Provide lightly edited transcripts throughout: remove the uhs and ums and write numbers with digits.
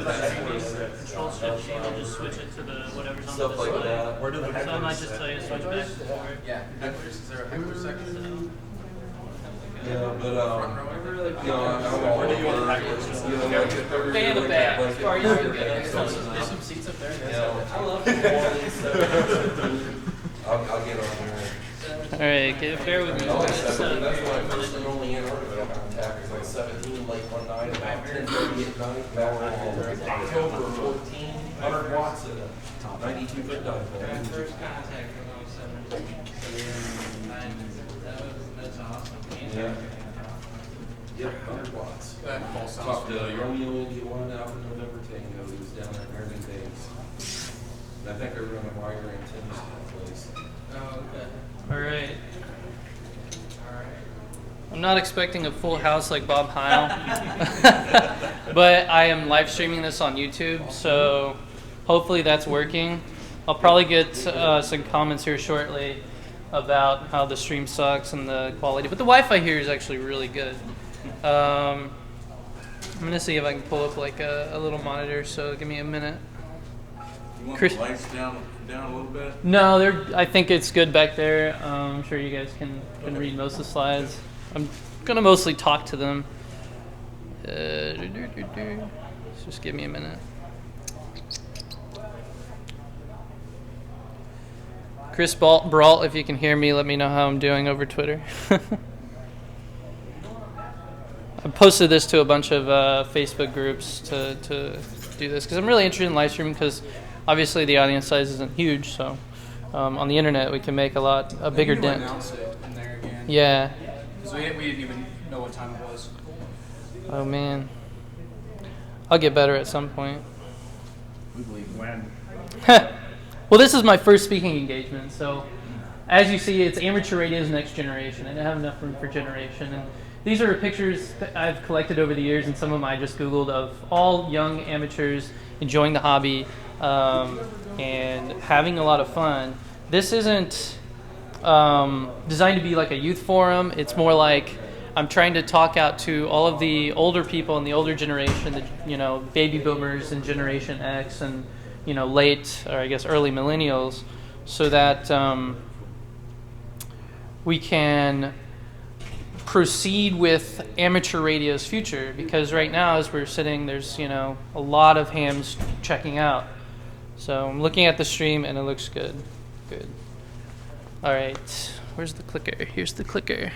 Control shift G will just switch it to the whatever's on Stuff the display. like that. So I might just tell you to switch back and forth. Yeah. Is there a heckler section? Yeah, but where do you want to Way in the back. As far as you can get. There's some seats up there. I love the I'll get on there. Alright, bear with me. That's why I first only in Antarctica contact was like 17 like one night, about 10:30 at night, back in October 14, 100 watts at a 92 foot dive. First contact when I was 17. That's awesome. Yeah. Yep, 100 watts. Talked to Romeo India 1 out in November Tango, he was down there in Ireland Days. And I think they were going to wire antennas to that place. Oh, okay. Alright. I'm not expecting a full house like Bob Heil, but I am live streaming this on YouTube, so hopefully that's working. I'll probably get some comments here shortly about how the stream sucks and the quality, but the Wi-Fi here is actually really good. I'm going to see if I can pull up like a little monitor, so give me a minute. You want Chris, the lights down a little bit? No, I think it's good back there. I'm sure you guys can read most of the slides. I'm going to mostly talk to them. Just give me a minute. Chris Brault, if you can hear me, let me know how I'm doing over Twitter. I posted this to a bunch of Facebook groups to do this because I'm really interested in live streaming because obviously the audience size isn't huge, so on the internet we can make a bigger dent. Announce it in there again. Yeah. Because we didn't even know what time it was. Oh man. I'll get better at some point. We believe when. Well, this is my first speaking engagement, so as you see, it's amateur radio's next generation. I didn't have enough room for generation. And these are pictures that I've collected over the years, and some of them I just Googled, of all young amateurs enjoying the hobby and having a lot of fun. This isn't designed to be like a youth forum. It's more like I'm trying to talk out to all of the older people in the older generation, the baby boomers and Generation X and late, or I guess early millennials, so that we can proceed with amateur radio's future. Because right now, as we're sitting, there's a lot of hams checking out. So I'm looking at the stream and it looks good. Good. All right, where's the clicker? Here's the clicker.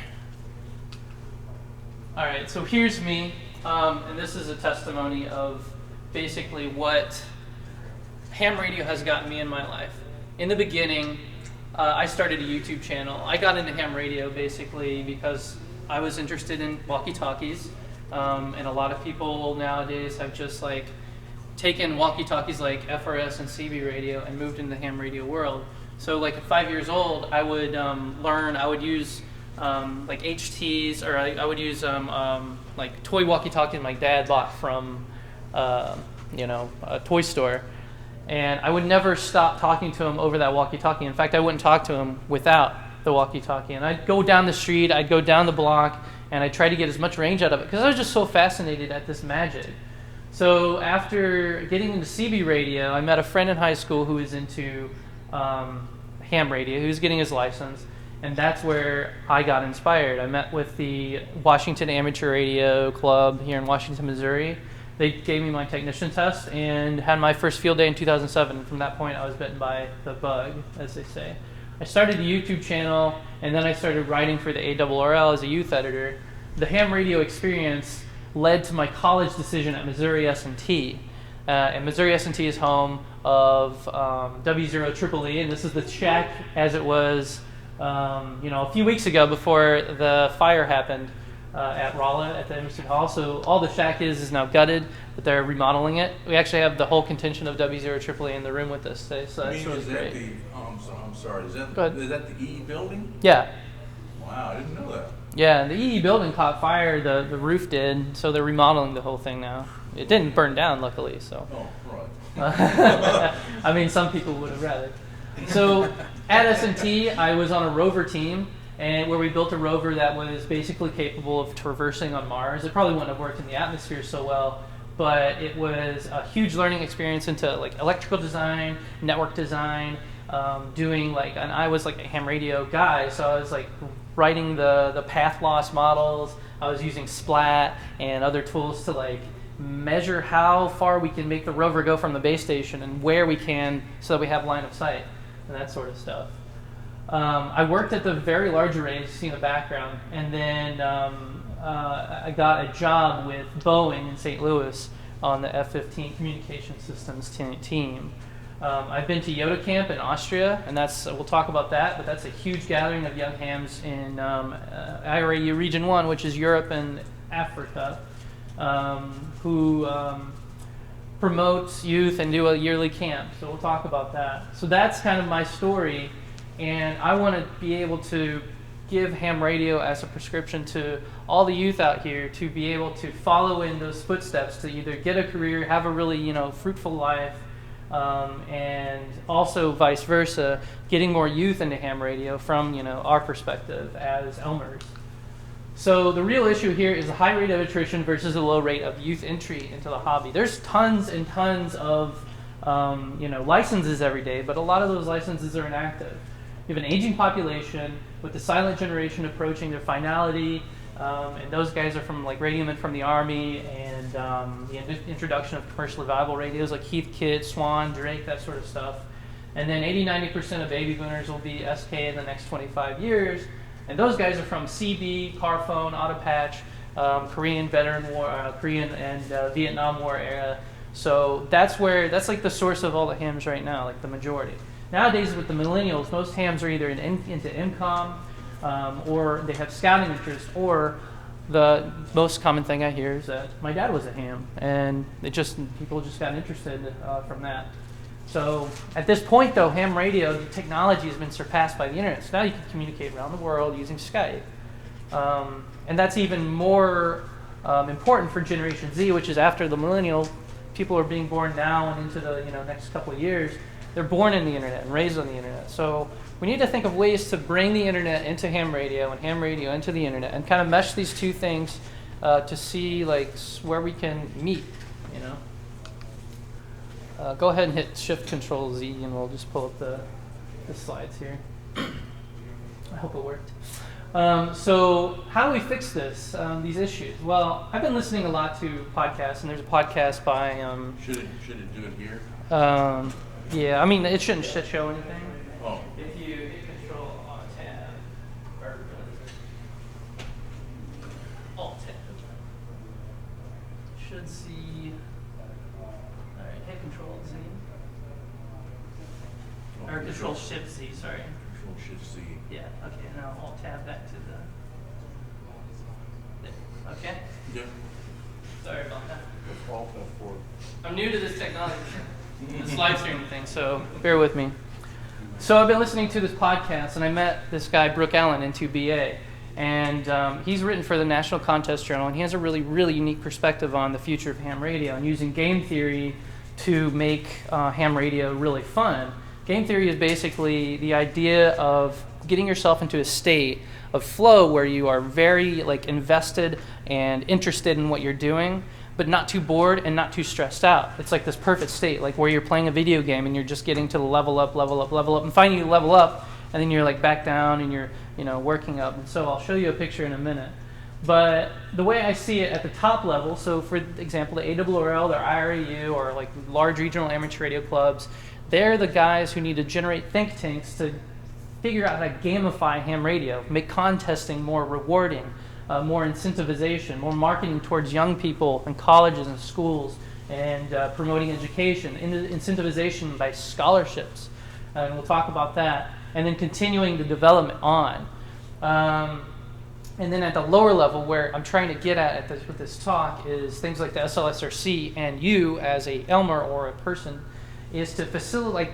All right, so here's me, and this is a testimony of basically what ham radio has gotten me in my life. In the beginning, I started a YouTube channel. I got into ham radio basically because I was interested in walkie-talkies, and a lot of people nowadays have just like taken walkie-talkies like FRS and CB radio and moved into the ham radio world. So like at 5 years old, I would learn, I would use like HTs, or I would use like toy walkie-talkies my dad bought from a toy store. And I would never stop talking to him over that walkie-talkie. In fact, I wouldn't talk to him without the walkie-talkie. And I'd go down the street, I'd go down the block, and I'd try to get as much range out of it because I was just so fascinated at this magic. So after getting into CB radio, I met a friend in high school who was into ham radio. He was getting his license, and that's where I got inspired. I met with the Washington Amateur Radio Club here in Washington, Missouri. They gave me my technician test and had my first field day in 2007. From that point, I was bitten by the bug, as they say. I started a YouTube channel, and then I started writing for the ARRL as a youth editor. The ham radio experience led to my college decision at Missouri S&T. And Missouri S&T is home of W0SSC, and this is the shack as it was a few weeks ago before the fire happened. At Rolla at the Emerson Hall. So all the shack is now gutted, but they're remodeling it. We actually have the whole contingent of W0SSC in the room with us today, so that's really great. I'm sorry, is that the EE building? Yeah. Wow, I didn't know that. Yeah, the EE building caught fire, the roof did, so they're remodeling the whole thing now. It didn't burn down, luckily, so. Oh, right. I mean, some people would have rather. So at S&T, I was on a rover team, and where we built a rover that was basically capable of traversing on Mars. It probably wouldn't have worked in the atmosphere so well, but it was a huge learning experience into like electrical design, network design, doing like, and I was like a ham radio guy, so I was like writing the path loss models. I was using Splat and other tools to like measure how far we can make the rover go from the base station and where we can so that we have line of sight and that sort of stuff. I worked at the very large arrays, you see in the background, and then I got a job with Boeing in St. Louis on the F-15 communication systems team. I've been to Yoda Camp in Austria, and we'll talk about that, but that's a huge gathering of young hams in IRAU Region 1, which is Europe and Africa, who promotes youth and do a yearly camp. So we'll talk about that. So that's kind of my story, and I want to be able to give ham radio as a prescription to all the youth out here to be able to follow in those footsteps to either get a career, have a really fruitful life, and also vice versa, getting more youth into ham radio from our perspective as Elmers. So the real issue here is the high rate of attrition versus the low rate of youth entry into the hobby. There's tons and tons of licenses every day, but a lot of those licenses are inactive. You have an aging population with the silent generation approaching their finality, and those guys are from like radiomen from the Army and the introduction of commercially viable radios like Heathkit, Swan, Drake, that sort of stuff. And then 80-90% of baby boomers will be SK in the next 25 years. And those guys are from CB, Carphone, Autopatch, Korean veteran war, Korean and Vietnam War era. So that's like the source of all the hams right now, like the majority. Nowadays with the millennials, most hams are either into MCOM, or they have scouting interest, or the most common thing I hear is that my dad was a ham, and people just got interested from that. So at this point, though, ham radio, the technology has been surpassed by the internet. So now you can communicate around the world using Skype. And that's even more important for Generation Z, which is after the millennial. People are being born now and into the next couple of years. They're born in the internet and raised on the internet. So we need to think of ways to bring the internet into ham radio and ham radio into the internet and kind of mesh these two things to see like where we can meet, Go ahead and hit Shift Control Z and we'll just pull up the slides here. I hope it worked. So how do we fix this, these issues? Well, I've been listening a lot to podcasts, and there's a podcast by... Should it do it here? Yeah, I mean, it shouldn't show anything. Oh. If you hit Control Tab, or Alt Tab, should see... All right, hit Control Z. Or Control Shift Z, sorry. Control Shift Z. Yeah, okay, now Alt Tab back to the... There. Okay? Yep. Sorry about that. Alt F4. I'm new to this technology, the slide streaming thing, so bear with me. So I've been listening to this podcast, and I met this guy, Brooke Allen, in 2BA. And he's written for the National Contest Journal, and he has a really, really unique perspective on the future of ham radio and using game theory to make ham radio really fun. Game theory is basically the idea of getting yourself into a state of flow where you are very invested and interested in what you're doing, but not too bored and not too stressed out. It's like this perfect state, like where you're playing a video game and you're just getting to the level up, and finally you level up, and then you're back down and you're working up. And so I'll show you a picture in a minute. But the way I see it at the top level, so for example, the ARRL, the IRAU, or large regional amateur radio clubs, they're the guys who need to generate think tanks to figure out how to gamify ham radio, make contesting more rewarding, more incentivization, more marketing towards young people and colleges and schools, and promoting education, incentivization by scholarships. And we'll talk about that. And then continuing the development on. And then at the lower level, where I'm trying to get at with this talk, is things like the SLSRC, and you as a Elmer or a person is to facilitate,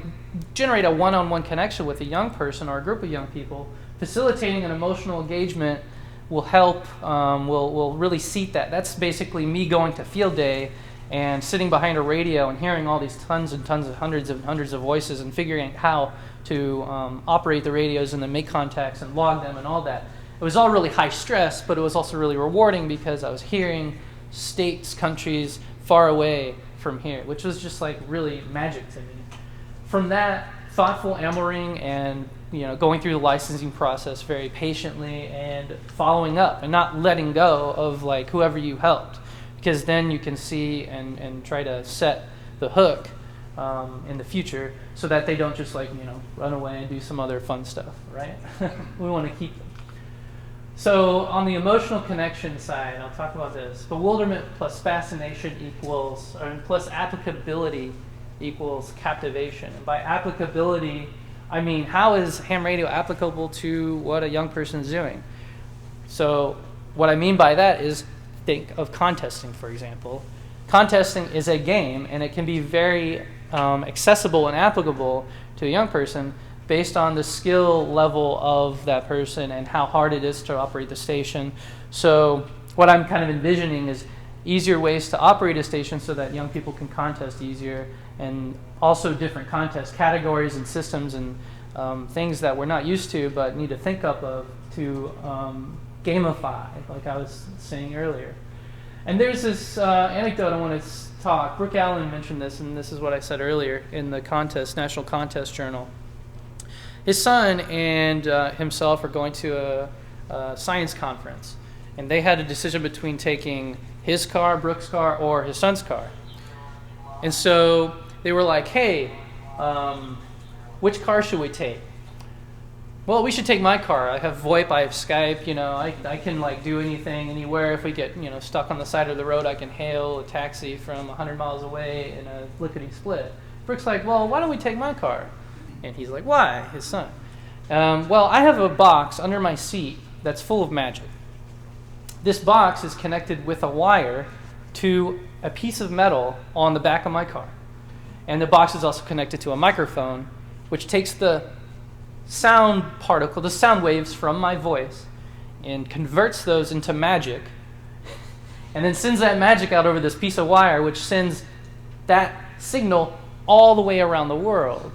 generate a one-on-one connection with a young person or a group of young people. Facilitating an emotional engagement will help, will really seat that. That's basically me going to field day and sitting behind a radio and hearing all these tons and tons of hundreds of voices and figuring out how to operate the radios and then make contacts and log them and all that. It was all really high stress, but it was also really rewarding because I was hearing states, countries, far away from here, which was just like really magic to me. From that, thoughtful amoring and going through the licensing process very patiently and following up and not letting go of like whoever you helped, because then you can see and try to set the hook in the future so that they don't just like run away and do some other fun stuff, right? We want to keep them. So on the emotional connection side, I'll talk about this. Bewilderment plus fascination equals, or plus applicability equals captivation. And by applicability, I mean, how is ham radio applicable to what a young person's doing? So what I mean by that is, think of contesting, for example. Contesting is a game, and it can be very accessible and applicable to a young person based on the skill level of that person and how hard it is to operate the station. So what I'm kind of envisioning is easier ways to operate a station so that young people can contest easier, and also different contest categories and systems and things that we're not used to but need to think up of to gamify, like I was saying earlier. And there's this anecdote I want to talk. Brooke Allen mentioned this, and this is what I said earlier in the contest, National Contest Journal. His son and himself are going to a science conference, and they had a decision between taking his car, Brooke's car, or his son's car. And so they were like, hey, which car should we take? Well, we should take my car. I have VoIP, I have Skype, I can like do anything, anywhere. If we get, stuck on the side of the road, I can hail a taxi from 100 miles away in a lickety-split. Brooke's like, well, why don't we take my car? And he's like, why? His son. Well, I have a box under my seat that's full of magic. This box is connected with a wire to a piece of metal on the back of my car. And the box is also connected to a microphone, which takes the sound particle, the sound waves from my voice, and converts those into magic, and then sends that magic out over this piece of wire, which sends that signal all the way around the world,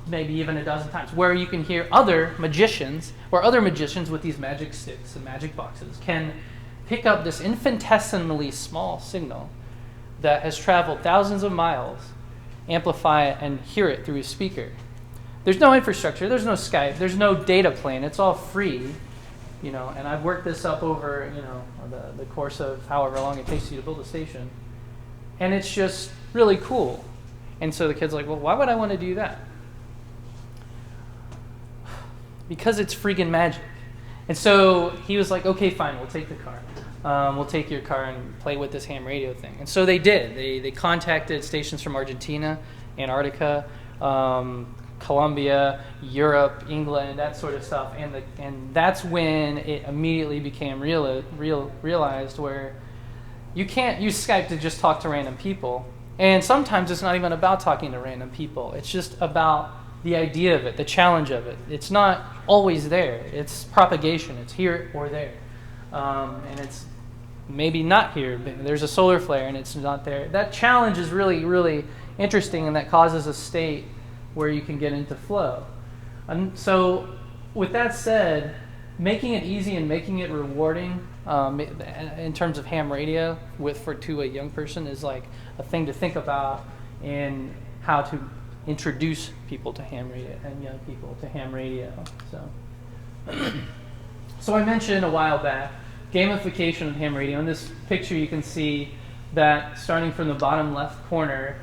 maybe even a dozen times, where you can hear other magicians, or other magicians with these magic sticks and magic boxes can pick up this infinitesimally small signal that has traveled thousands of miles, amplify it, and hear it through a speaker. There's no infrastructure, there's no Skype, there's no data plan, it's all free, and I've worked this up over, the course of however long it takes you to build a station. And it's just really cool. And so the kid's like, well, why would I want to do that? Because it's freaking magic. And so he was like, okay, fine, we'll take the car. We'll take your car and play with this ham radio thing. And so they did. They contacted stations from Argentina, Antarctica, Colombia, Europe, England, that sort of stuff. And that's when it immediately became realized where you can't use Skype to just talk to random people. And sometimes it's not even about talking to random people. It's just about the idea of it, the challenge of it. It's not always there. It's propagation. It's here or there. And it's maybe not here. There's a solar flare and it's not there. That challenge is really, really interesting, and that causes a state where you can get into flow. And so with that said, making it easy and making it rewarding in terms of ham radio to a young person is like a thing to think about in how to introduce people to ham radio and young people to ham radio. So I mentioned a while back gamification of ham radio. In this picture you can see that starting from the bottom left corner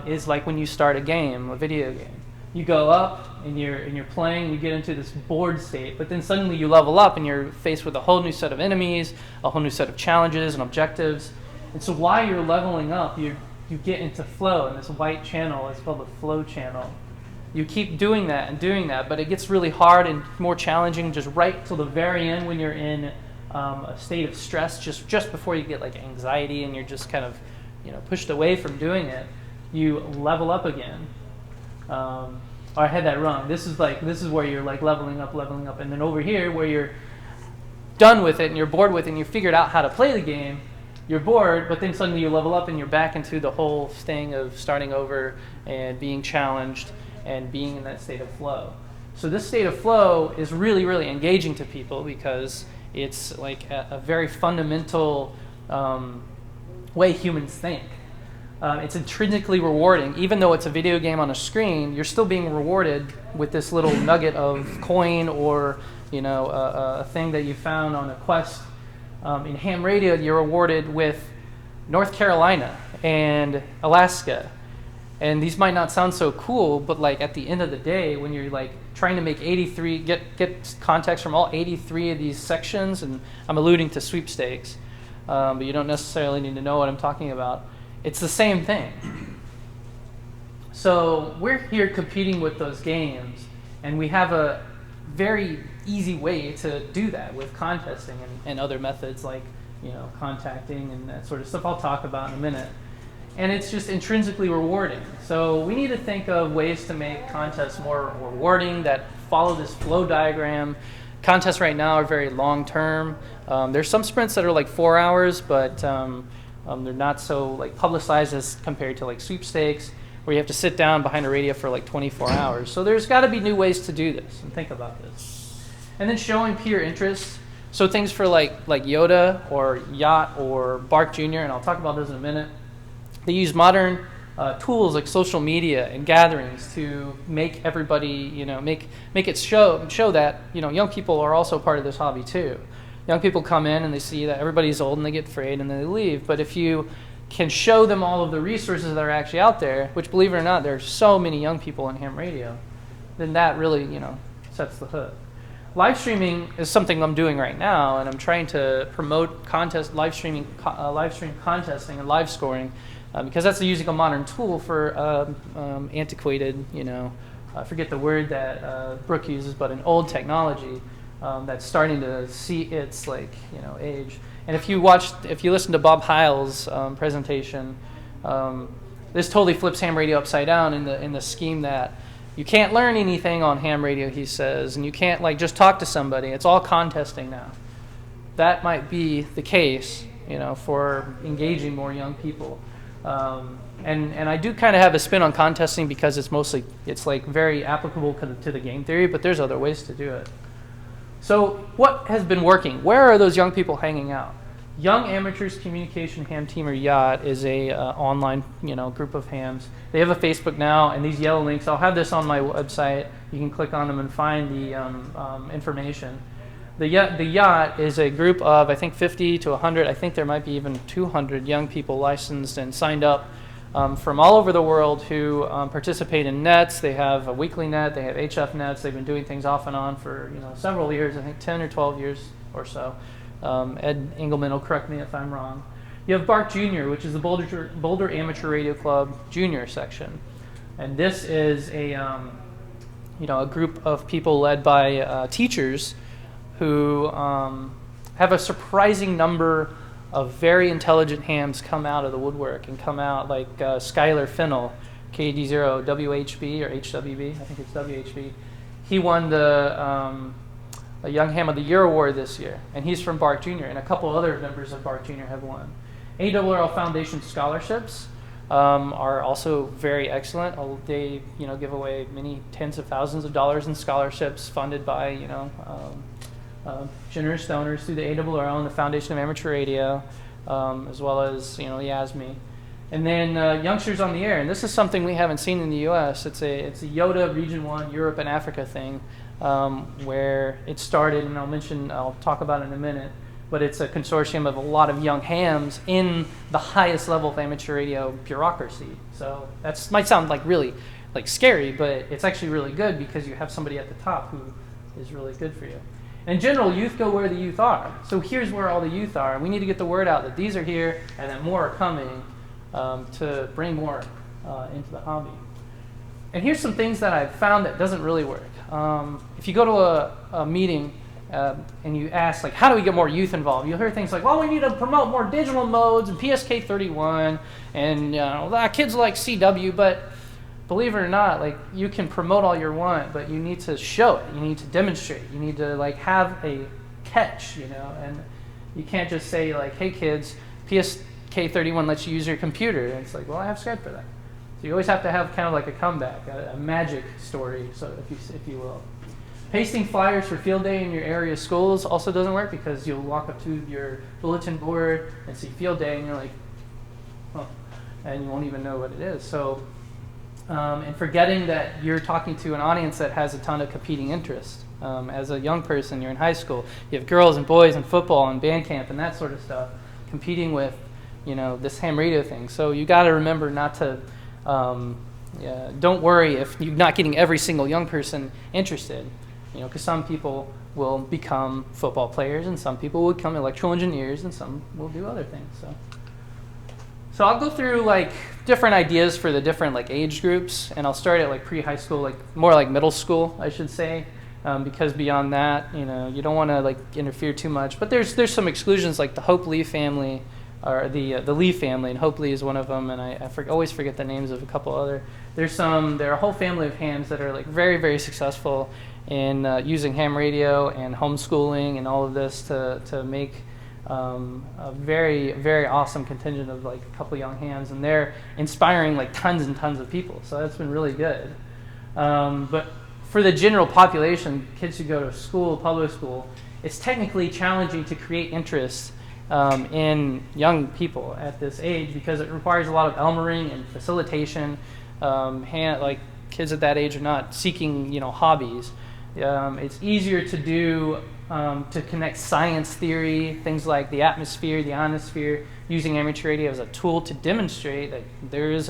is like when you start a game, a video game. You go up and you're playing, you get into this bored state, but then suddenly you level up and you're faced with a whole new set of enemies, a whole new set of challenges and objectives. And so while you're leveling up, you get into flow, and this white channel is called the flow channel. You keep doing that, but it gets really hard and more challenging just right till the very end when you're in a state of stress, just before you get like anxiety and you're just kind of pushed away from doing it. You level up again. I had that wrong. This is where you're like leveling up, and then over here where you're done with it and you're bored with it and you figured out how to play the game, you're bored, but then suddenly you level up and you're back into the whole thing of starting over and being challenged and being in that state of flow. So this state of flow is really, really engaging to people because it's like a very fundamental way humans think. It's intrinsically rewarding. Even though it's a video game on a screen, you're still being rewarded with this little nugget of coin or a thing that you found on a quest. In ham radio, you're rewarded with North Carolina and Alaska. And these might not sound so cool, but like at the end of the day, when you're like trying to make 83, get context from all 83 of these sections, and I'm alluding to sweepstakes, but you don't necessarily need to know what I'm talking about. It's the same thing. So we're here competing with those games, and we have a very easy way to do that with contesting and other methods like contacting and that sort of stuff I'll talk about in a minute. And it's just intrinsically rewarding. So we need to think of ways to make contests more rewarding that follow this flow diagram. Contests right now are very long term. There's some sprints that are like 4 hours, but they're not so like publicized as compared to like sweepstakes, where you have to sit down behind a radio for like 24 hours. So there's got to be new ways to do this and think about this. And then showing peer interest. So things for like Yoda or Yacht or Bark Jr., and I'll talk about those in a minute. They use modern tools like social media and gatherings to make everybody, make it show that young people are also part of this hobby too. Young people come in and they see that everybody's old and they get afraid and then they leave. But if you can show them all of the resources that are actually out there, which believe it or not, there's so many young people in ham radio, then that really sets the hook. Live streaming is something I'm doing right now, and I'm trying to promote live stream contesting and live scoring, because that's using a modern tool for antiquated, I forget the word that Brooke uses, but an old technology that's starting to see its age. And if you listen to Bob Heil's presentation, this totally flips ham radio upside down in the scheme that you can't learn anything on ham radio, he says, and you can't just talk to somebody. It's all contesting now. That might be the case, for engaging more young people. And I do kind of have a spin on contesting because it's like very applicable to the game theory, but there's other ways to do it. So what has been working? Where are those young people hanging out? Young Amateurs Communication Ham Team, or Yacht, is a online group of hams. They have a Facebook now, and these yellow links, I'll have this on my website. You can click on them and find the information. The Yacht is a group of, I think, 50 to 100. I think there might be even 200 young people licensed and signed up from all over the world who participate in nets. They have a weekly net. They have HF nets. They've been doing things off and on for several years, I think 10 or 12 years or so. Ed Engelman will correct me if I'm wrong. You have Bark Jr., which is the Boulder Amateur Radio Club Junior section. And this is a group of people led by teachers who have a surprising number of very intelligent hams come out of the woodwork and come out like Skylar Finnell, KD0 WHB or HWB, I think it's WHB. He won the a Young Ham of the Year award this year, and he's from Bark Jr., and a couple other members of Bark Jr. have won. ARRL Foundation scholarships are also very excellent. They give away many tens of thousands of dollars in scholarships funded by generous donors through the ARRL and the Foundation of Amateur Radio, as well as the ASME. And then Youngsters on the Air, and this is something we haven't seen in the U.S. It's a YOTA Region 1 Europe and Africa thing, where it started, and I'll talk about it in a minute, but it's a consortium of a lot of young hams in the highest level of amateur radio bureaucracy. So that might sound really scary, but it's actually really good because you have somebody at the top who is really good for you. In general, youth go where the youth are. So here's where all the youth are, and we need to get the word out that these are here and that more are coming to bring more into the hobby. And here's some things that I've found that doesn't really work. If you go to a meeting and you ask, how do we get more youth involved? You'll hear things like, well, we need to promote more digital modes and PSK 31, and kids like CW, but believe it or not, you can promote all you want, but you need to show it. You need to demonstrate. You need to have a catch, and you can't just say hey kids, PSK 31 lets you use your computer. And it's well, I have Skype for that. So you always have to have kind of a comeback, a magic story, so if you will. Pasting flyers for field day in your area schools also doesn't work because you'll walk up to your bulletin board and see field day and you're like, and you won't even know what it is. So, and forgetting that you're talking to an audience that has a ton of competing interests. As a young person, you're in high school, you have girls and boys and football and band camp and that sort of stuff, competing with, this ham radio thing. So you got to remember not to, don't worry if you're not getting every single young person interested, because some people will become football players and some people will become electrical engineers and some will do other things. So I'll go through different ideas for the different age groups, and I'll start at pre-high school, more like middle school, I should say. Because beyond that, you don't want to interfere too much. But there's some exclusions, like the Hope Lee family, or the Lee family, and Hope Lee is one of them. And I always forget the names of a couple other. There are a whole family of hams that are very, very successful in using ham radio and homeschooling and all of this to make a very, very awesome contingent of a couple young hams, and they're inspiring tons and tons of people. So that's been really good. But for the general population, kids who go to school, public school, it's technically challenging to create interest in young people at this age because it requires a lot of elmering and facilitation. Kids at that age are not seeking, hobbies. It's easier to do to connect science theory, things like the atmosphere, the ionosphere, using amateur radio as a tool to demonstrate that there is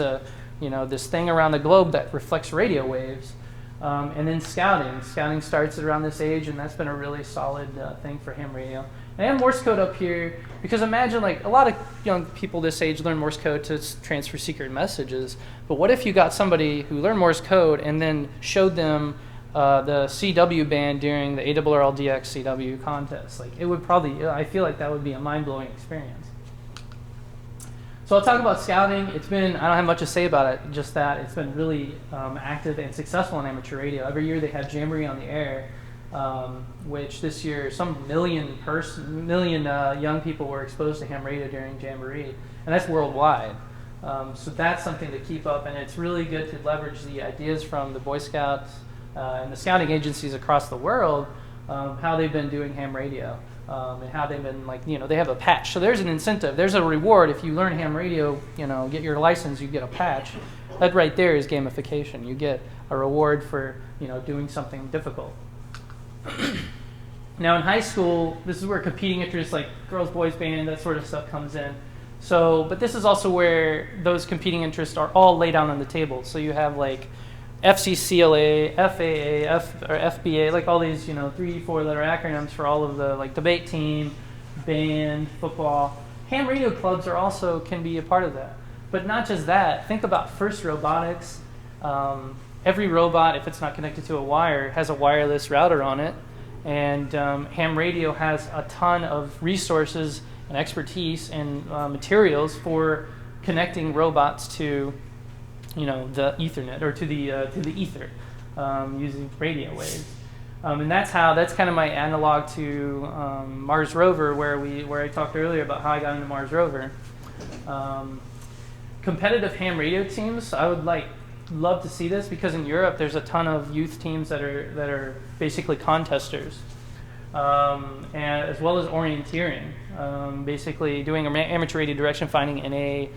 this thing around the globe that reflects radio waves. And then scouting. Scouting starts at around this age, and that's been a really solid thing for ham radio. And I have Morse code up here because imagine a lot of young people this age learn Morse code to transfer secret messages. But what if you got somebody who learned Morse code and then showed them the CW band during the ARRL DX CW contest? It would probably, I feel like that would be a mind-blowing experience. So I'll talk about scouting. I don't have much to say about it, just that it's been really active and successful in amateur radio. Every year they have Jamboree on the air, which this year some million young people were exposed to ham radio during Jamboree, and that's worldwide. So that's something to keep up, and it's really good to leverage the ideas from the Boy Scouts and the scouting agencies across the world, how they've been doing ham radio. And how they've been they have a patch. So there's an incentive. There's a reward. If you learn ham radio, get your license, you get a patch. That right there is gamification. You get a reward for, doing something difficult. Now in high school, this is where competing interests like girls, boys band, that sort of stuff comes in. So, but this is also where those competing interests are all laid out on the table. So you have FCCLA, FAA, or FBA, all these, 3-4 letter acronyms for all of the debate team, band, football. Ham radio clubs can be a part of that. But not just that. Think about FIRST Robotics. Every robot, if it's not connected to a wire, has a wireless router on it. And ham radio has a ton of resources and expertise and materials for connecting robots to the Ethernet or to the ether using radio waves, and that's kind of my analog to Mars rover, where I talked earlier about how I got into Mars rover. Competitive ham radio teams, I would love to see this because in Europe there's a ton of youth teams that are basically contesters, and as well as orienteering, basically doing amateur radio direction finding in a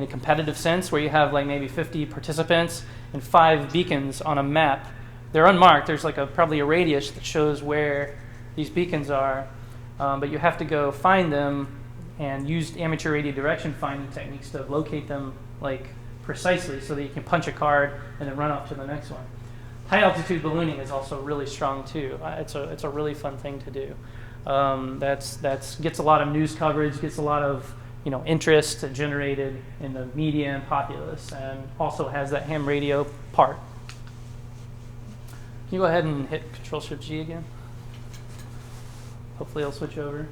competitive sense, where you have maybe 50 participants and 5 beacons on a map. They're unmarked. There's probably a radius that shows where these beacons are, but you have to go find them and use amateur radio direction finding techniques to locate them precisely so that you can punch a card and then run off to the next one. High altitude ballooning is also really strong too. It's a really fun thing to do. That's gets a lot of news coverage, gets a lot of interest generated in the media and populace, and also has that ham radio part. Can you go ahead and hit Control-Shift-G again? Hopefully it'll switch over.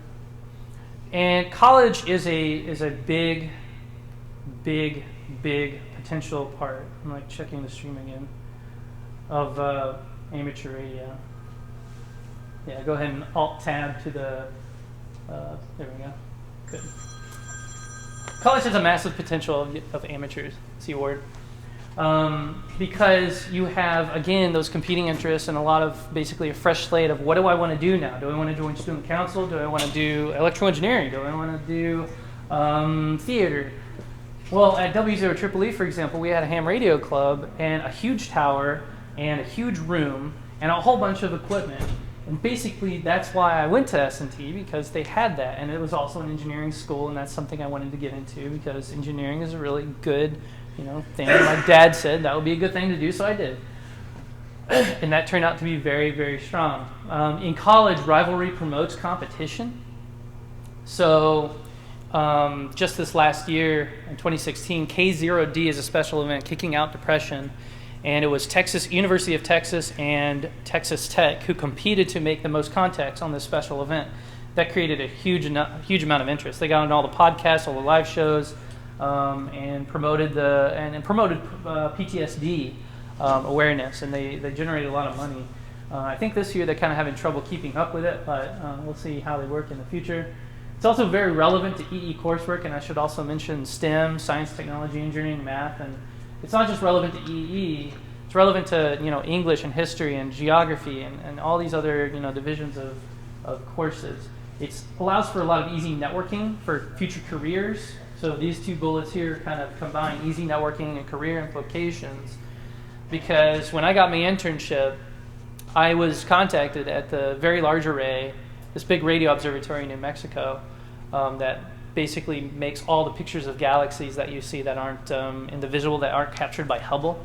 And college is a big potential part. I'm checking the stream again of amateur radio. Yeah, go ahead and Alt-Tab to the, there we go, good. College has a massive potential of amateurs, C word, because you have, again, those competing interests and a lot of basically a fresh slate of what do I want to do now? Do I want to join student council? Do I want to do electrical engineering? Do I want to do Theater. Well, at W0EEE, for example, we had a ham radio club and a huge tower and a huge room and a whole bunch of equipment. And basically, that's why I went to S&T, because they had that. And it was also an engineering school, and that's something I wanted to get into because engineering is a really good, thing. My dad said that would be a good thing to do, so I did. And that turned out to be very, very strong. In college, rivalry promotes competition. So just this last year, in 2016, K0D is a special event, Kicking Out Depression. And it was University of Texas and Texas Tech who competed to make the most contacts on this special event. That created a huge amount of interest. They got on all the podcasts, all the live shows, and promoted PTSD awareness, and they generated a lot of money. I think this year they're kind of having trouble keeping up with it, but we'll see how they work in the future. It's also very relevant to EE coursework, and I should also mention STEM, science, technology, engineering, math, and it's not just relevant to EE, it's relevant to English and history and geography and all these other divisions of courses. It allows for a lot of easy networking for future careers. So these two bullets here kind of combine easy networking and career implications, because when I got my internship, I was contacted at the Very Large Array, this big radio observatory in New Mexico that basically makes all the pictures of galaxies that you see that aren't in the visual, that aren't captured by Hubble.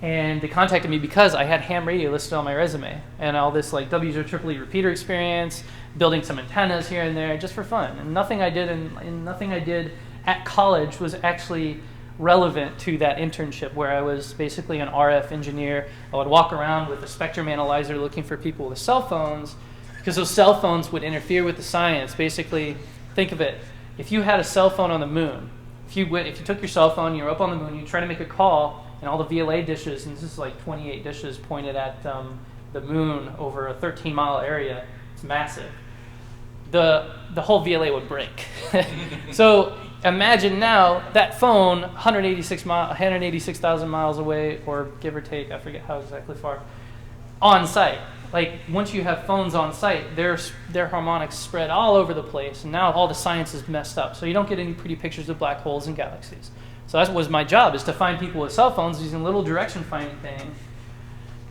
And they contacted me because I had ham radio listed on my resume and all this like W0EEE repeater experience, building some antennas here and there just for fun. And nothing I did nothing I did at college was actually relevant to that internship, where I was basically an RF engineer. I would walk around with a spectrum analyzer looking for people with cell phones, because those cell phones would interfere with the science. Basically, think of it, if you had a cell phone on the moon, if you took your cell phone, you were up on the moon, you try to make a call, and all the VLA dishes, and this is like 28 dishes pointed at the moon over a 13-mile area, it's massive, the whole VLA would break. So imagine now that phone 186,000 miles away, or give or take, I forget how exactly far, on site. Like, once you have phones on site, their harmonics spread all over the place, and now all the science is messed up. So you don't get any pretty pictures of black holes and galaxies. So that was my job, is to find people with cell phones using a little direction finding thing,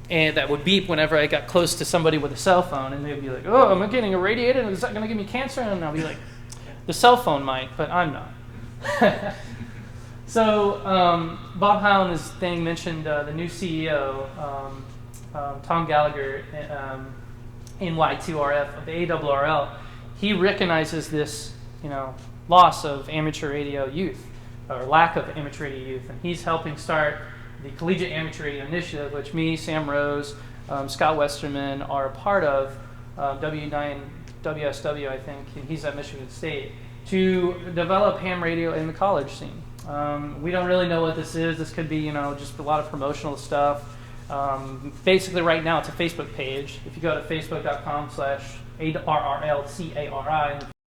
and that would beep whenever I got close to somebody with a cell phone, and they'd be like, "Oh, am I getting irradiated? Is that going to give me cancer?" And I'll be like, "The cell phone might, but I'm not." So Bob Howland's thing mentioned the new CEO, Tom Gallagher, in Y2RF of the ARRL. He recognizes this, loss of amateur radio youth, or lack of amateur radio youth, and he's helping start the Collegiate Amateur Radio Initiative, which me, Sam Rose, Scott Westerman are a part of, W9WSW, I think, and he's at Michigan State, to develop ham radio in the college scene. We don't really know what this is. This could be, just a lot of promotional stuff. Basically, right now, it's a Facebook page. If you go to facebook.com/ARRLCARI, and